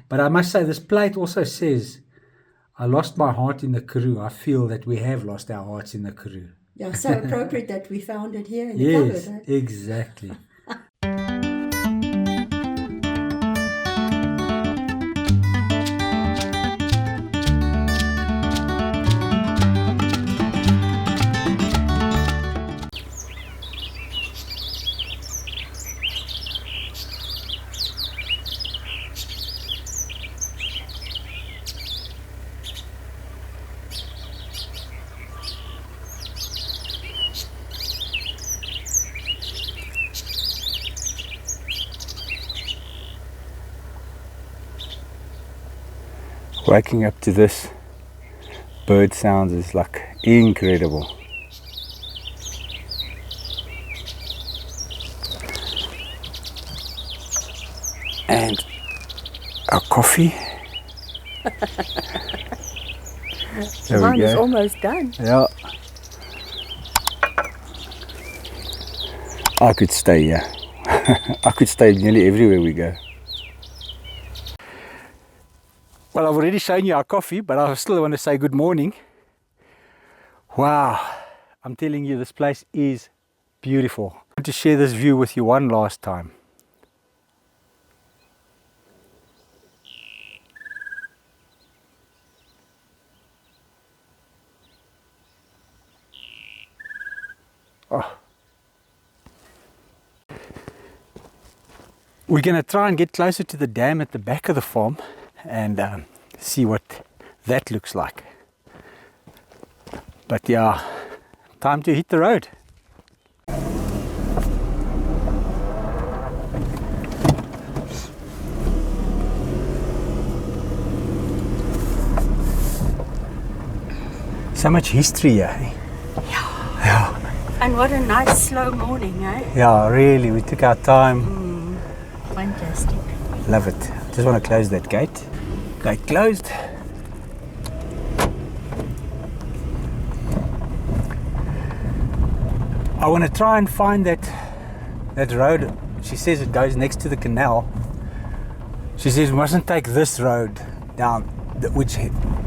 But I must say, this plate also says, I lost my heart in the Karoo. I feel that we have lost our hearts in the Karoo. Yeah, so appropriate that we found it here in the Yes, cupboard. exactly. Waking up to this bird sounds is like incredible. And our coffee. There Mine we go. is almost done. Yeah. I could stay here. I could stay nearly everywhere we go. Well, I've already shown you our coffee, but I still want to say good morning. Wow, I'm telling you, this place is beautiful. I want to share this view with you one last time. Oh. We're going to try and get closer to the dam at the back of the farm and see what that looks like. But yeah, time to hit the road. So much history here, eh? Yeah. And what a nice slow morning, eh? Yeah, really, we took our time. Fantastic. Love it. Just want to close that gate. Gate closed. I want to try and find that road. She says it goes next to the canal. She says we mustn't take this road down, which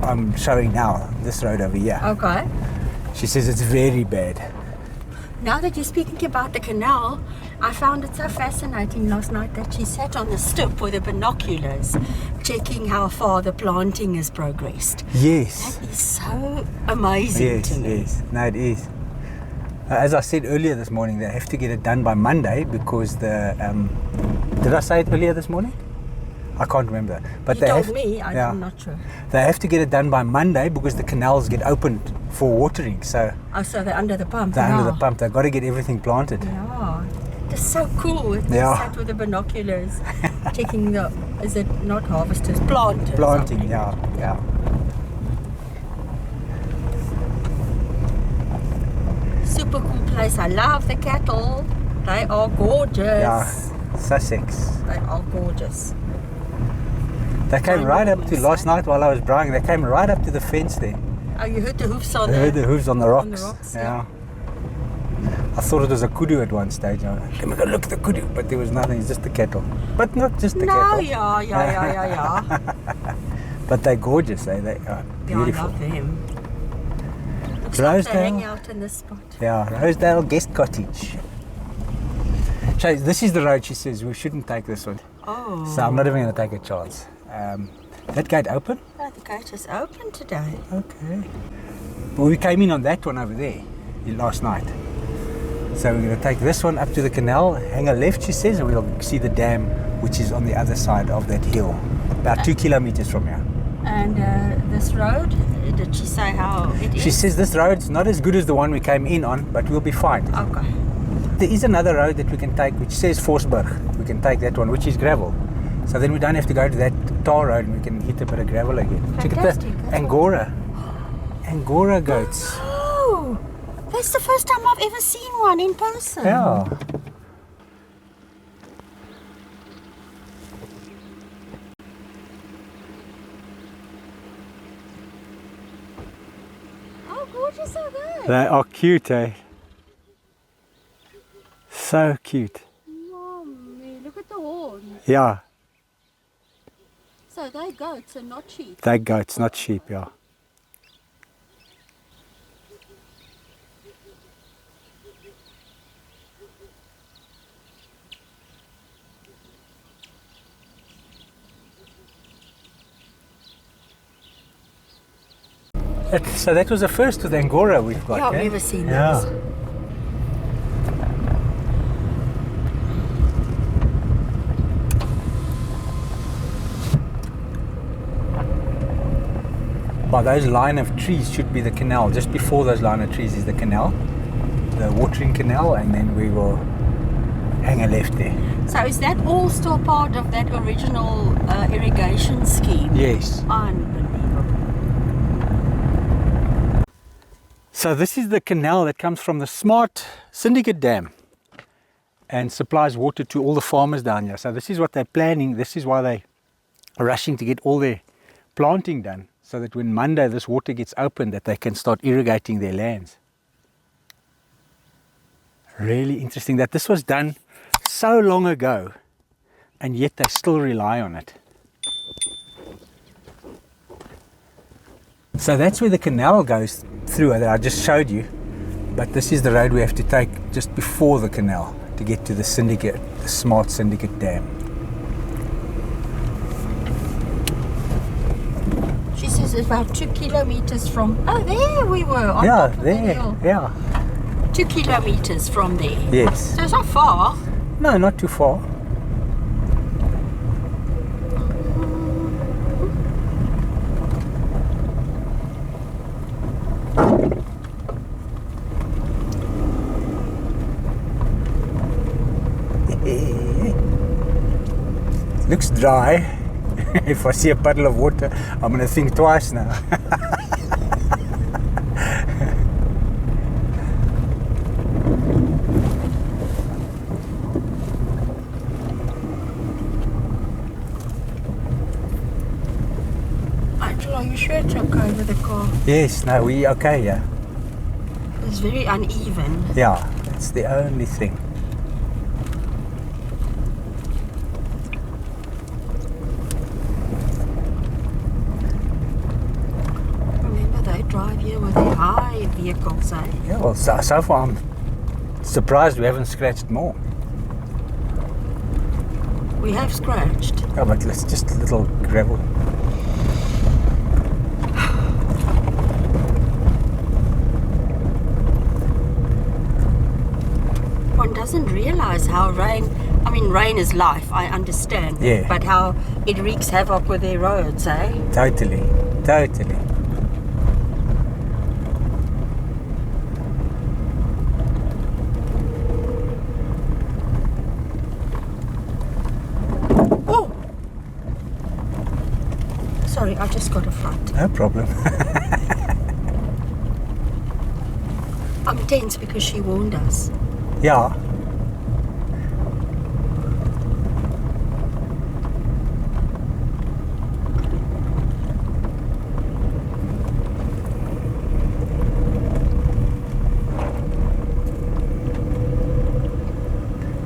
I'm showing now, this road over here. Okay. She says it's very bad. Now that you're speaking about the canal, I found it so fascinating last night that she sat on the stoep with the binoculars checking how far the planting has progressed. Yes. That is so amazing to me. Yes, no, it is. As I said earlier this morning, they have to get it done by Monday because the... did I say it earlier this morning? I can't remember. But You they told have, me, yeah, I'm not sure. They have to get it done by Monday because the canals get opened for watering. So Oh, so they're under the pump. they're under yeah. the pump. They've got to get everything planted. Yeah. It's so cool. It Yeah. sat with the binoculars checking the, is it not harvesters, planters. Planting, something. yeah. Super cool place. I love the cattle. They are gorgeous. Yeah, Sussex. They are gorgeous. They came right up to Enormous, last eh? night while I was browing. They came right up to the fence there. Oh, you heard the hoofs on I heard there? the hooves on the rocks. On the rocks, yeah. I thought it was a kudu at one stage. I was like, can we go look at the kudu? But there was nothing. It's just the cattle. But not just the No, cattle. yeah. But they're gorgeous. They are Yeah, I beautiful. love them. Looks like Rosedale. they hang out in this spot. Yeah, Rosedale guest cottage. So this is the road. She says we shouldn't take this one. Oh. So I'm not even going to take a chance. That gate open? Oh, the gate is open today. Okay. Well, we came in on that one over there last night. So we're going to take this one up to the canal, hang a left, she says, and we'll see the dam, which is on the other side of that hill, about 2 kilometers from here. And this road, did she say how it is? She says this road's not as good as the one we came in on, but we'll be fine. Okay. There is another road that we can take, which says Forsberg. We can take that one, which is gravel. So then we don't have to go to that tar road and we can hit a bit of gravel again. Check at Fantastic, that. that's Angora. Angora goats. Oh, that's the first time I've ever seen one in person. Yeah. How gorgeous are they? They are cute, eh? So cute. Mommy, look at the horns. Yeah. So they're goats and not sheep. They're goats, not sheep, yeah. So that was the first with Angora we've got. Yeah, I've eh? never seen Yeah. those. By those line of trees should be the canal. Just before those line of trees is the canal, the watering canal, and then we will hang a left there. So is that all still part of that original irrigation scheme? Yes. Unbelievable. So this is the canal that comes from the Smartt Syndicate Dam and supplies water to all the farmers down here. So this is what they're planning. This is why they're rushing to get all their planting done, so that when Monday this water gets opened, that they can start irrigating their lands. Really interesting that this was done so long ago and yet they still rely on it. So that's where the canal goes through that I just showed you, but this is the road we have to take just before the canal to get to the syndicate, the Smartt Syndicate Dam. She says it's about 2 kilometers from. Oh, there we were. On Yeah, top of the there, hill. yeah. 2 kilometers from there. Yes. So it's not far. No, not too far. Looks dry. If I see a puddle of water, I'm going to think twice now. Angela, are you sure it's okay with the car? Yes, no, we okay, yeah. It's very uneven. Yeah, that's the only thing. Remember, they drive here with their high vehicles, eh? Yeah, well, so far I'm surprised we haven't scratched more. We have scratched. Oh, but it's just a little gravel. One doesn't realize how rain is life, I understand. Yeah. But how it wreaks havoc with their roads, eh? Totally, totally. Oh! Sorry, I just got a fright. No problem. I'm tense because she warned us. Yeah.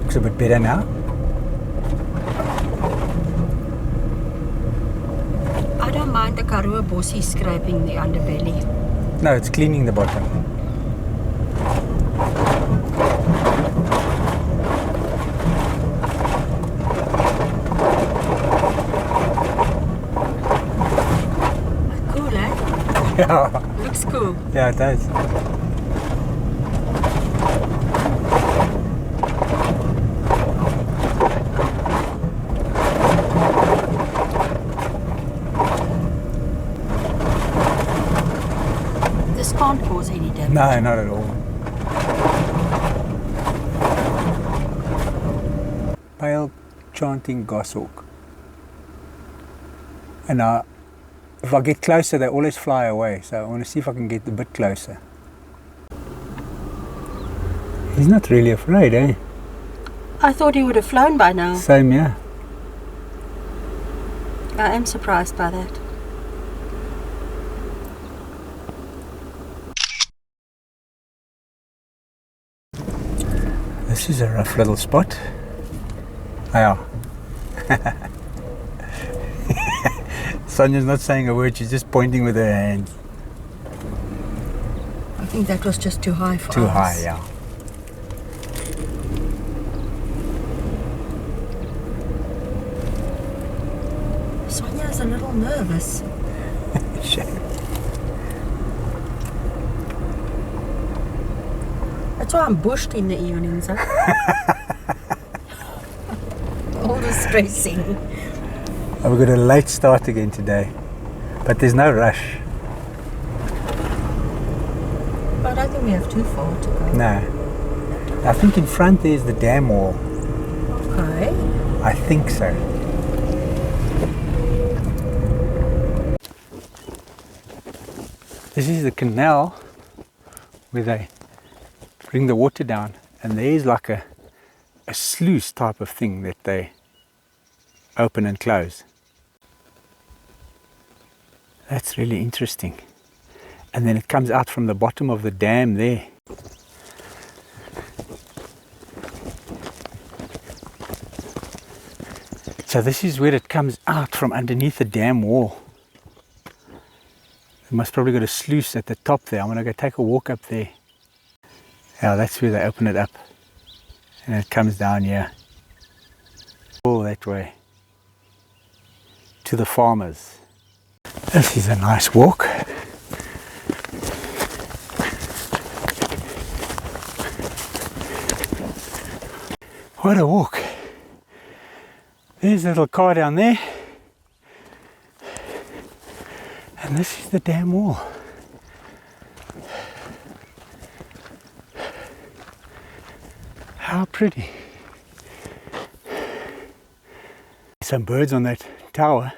Looks a bit better now. I don't mind the Karoo bossie scraping the underbelly. No, it's cleaning the bottom. Cool, eh? Yeah, Looks cool. yeah, it does. This can't cause any damage. No, not at all. Pale chanting goshawk. And if I get closer, they always fly away. So I want to see if I can get a bit closer. He's not really afraid, eh? I thought he would have flown by now. Same, yeah. I am surprised by that. This is a rough little spot. Oh, yeah. Sonia's not saying a word, she's just pointing with her hands. I think that was just too high for us. Too high, yeah. Sonia's a little nervous. Shame. That's why I'm bushed in the evenings, huh? All the stressing. We've got a late start again today, but there's no rush. I don't think we have too far to go. No. I think in front there's the dam wall. Okay. I think so. This is the canal where they bring the water down, and there's like a sluice type of thing that they open and close. That's really interesting. And then it comes out from the bottom of the dam there. So this is where it comes out from underneath the dam wall. They must probably got a sluice at the top there. I'm going to go take a walk up there. Yeah, that's where they open it up. And it comes down here. All that way. To the farmers. This is a nice walk. What a walk. There's a little car down there. And this is the dam wall. How pretty. Some birds on that tower.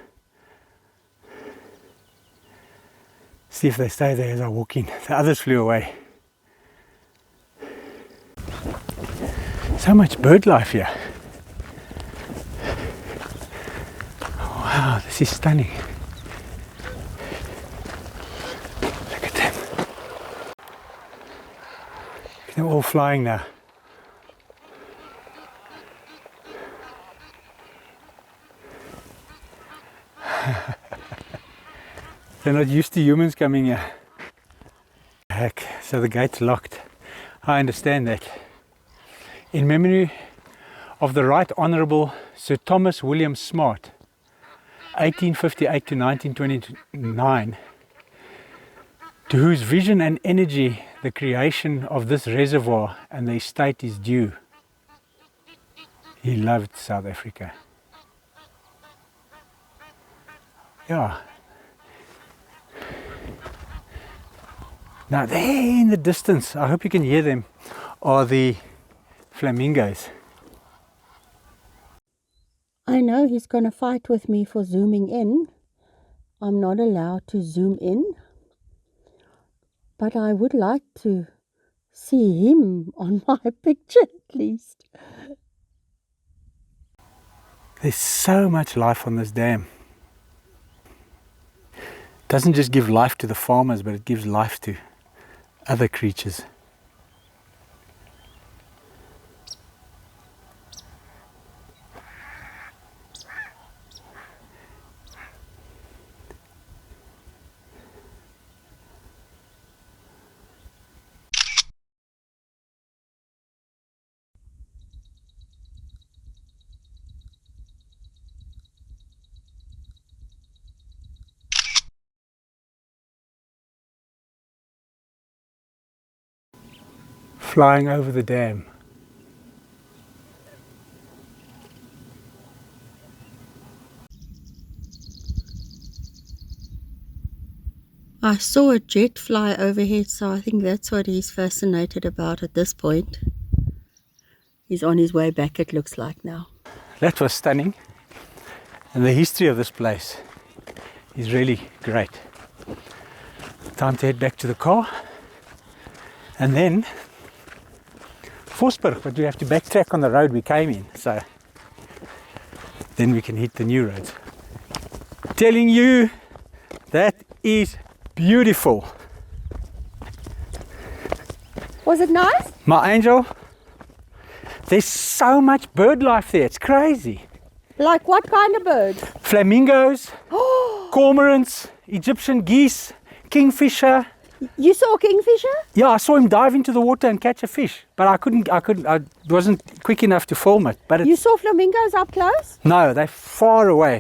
See if they stay there as I walk in. The others flew away. So much bird life here. Wow, this is stunning. Look at them. They're all flying now. They're not used to humans coming here. Heck, so the gate's locked. I understand that. In memory of the Right Honourable Sir Thomas William Smartt, 1858 to 1929, to whose vision and energy the creation of this reservoir and the estate is due. He loved South Africa. Yeah. Now there in the distance, I hope you can hear them, are the flamingos. I know he's going to fight with me for zooming in. I'm not allowed to zoom in. But I would like to see him on my picture at least. There's so much life on this dam. It doesn't just give life to the farmers, but it gives life to other creatures. Flying over the dam. I saw a jet fly overhead, so I think that's what he's fascinated about at this point. He's on his way back, it looks like now. That was stunning. And the history of this place is really great. Time to head back to the car. And then Vosburg, but we have to backtrack on the road we came in, so then we can hit the new roads. Telling you, that is beautiful. Was it nice? My angel, there's so much bird life there, it's crazy. Like what kind of bird? Flamingos, cormorants, Egyptian geese, kingfisher. You saw kingfisher? Yeah, I saw him dive into the water and catch a fish, but I wasn't quick enough to film it. But You saw flamingos up close? no, they're far away.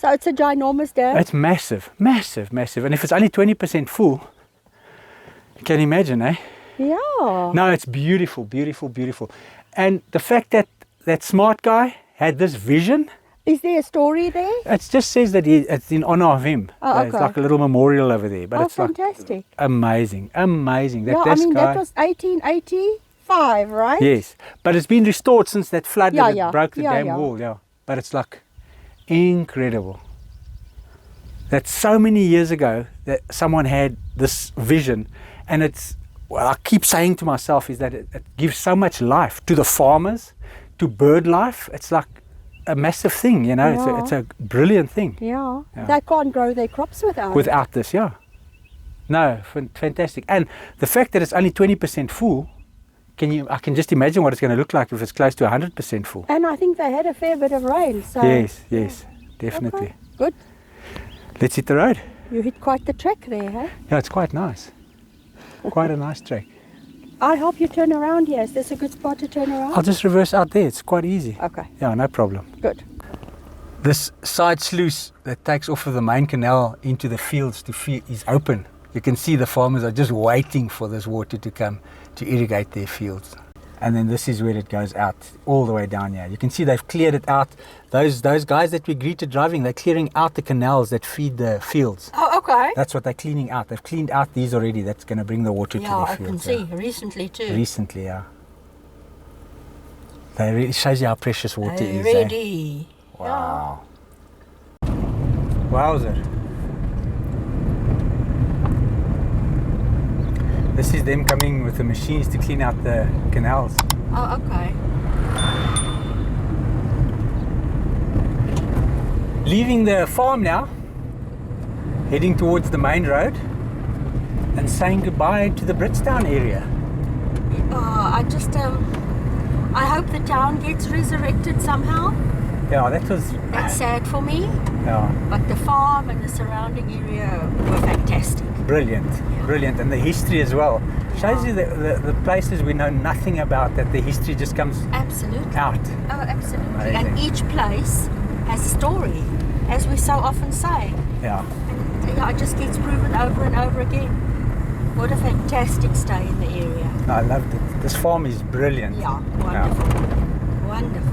So it's a ginormous dam? It's massive, massive, massive. And if it's only 20% full, you can imagine, eh? Yeah. No, it's beautiful, beautiful, beautiful. And the fact that that Smartt guy had this vision, Is there a story there? it just says that it's in honor of him. Oh, It's okay. like a little memorial over there. But Oh, it's fantastic. like amazing, amazing. Yeah, this guy, that was 1885, right? yes, but it's been restored since that flood Yeah, that it yeah. broke the Yeah, dam yeah. wall. Yeah, but it's like incredible. That so many years ago that someone had this vision, and it's, well, I keep saying to myself is that it gives so much life to the farmers, to bird life. It's like a massive thing, you know. Yeah. It's a brilliant thing Yeah. Yeah. They can't grow their crops without it. without this. Yeah, no, fantastic. And the fact that it's only 20% full, I can just imagine what it's going to look like if it's close to 100% full. And I think they had a fair bit of rain. So Yes, definitely. Okay, good. Let's hit the road. You hit quite the track there, huh? Yeah, it's quite nice. Quite a nice track. I'll help you turn around here. Is this a good spot to turn around? I'll just reverse out there. It's quite easy. Okay, Yeah, no problem. good. This side sluice that takes off of the main canal into the fields to feed is open. You can see the farmers are just waiting for this water to come to irrigate their fields. And then this is where it goes out, all the way down here. You can see they've cleared it out. Those guys that we greeted driving, they're clearing out the canals that feed the fields. Oh, okay. That's what they're cleaning out. They've cleaned out these already. That's going to bring the water to Yeah, the I can fields. see. Recently too. Recently, yeah. That really shows you how precious water is. Ready. Wow. Wowzer. This is them coming with the machines to clean out the canals. Oh, okay. Leaving the farm now, heading towards the main road and saying goodbye to the Britstown area. I just, I hope the town gets resurrected somehow. Yeah, that was, It's sad for me, yeah, but the farm and the surrounding area were fantastic. brilliant, brilliant. And the history as well. Shows you the places we know nothing about, that the history just comes Absolutely. out. Oh, absolutely. Amazing. And each place has a story, as we so often say. Yeah. And yeah, it just gets proven over and over again. What a fantastic stay in the area. No, I loved it. This farm is brilliant. Yeah, wonderful. Wonderful.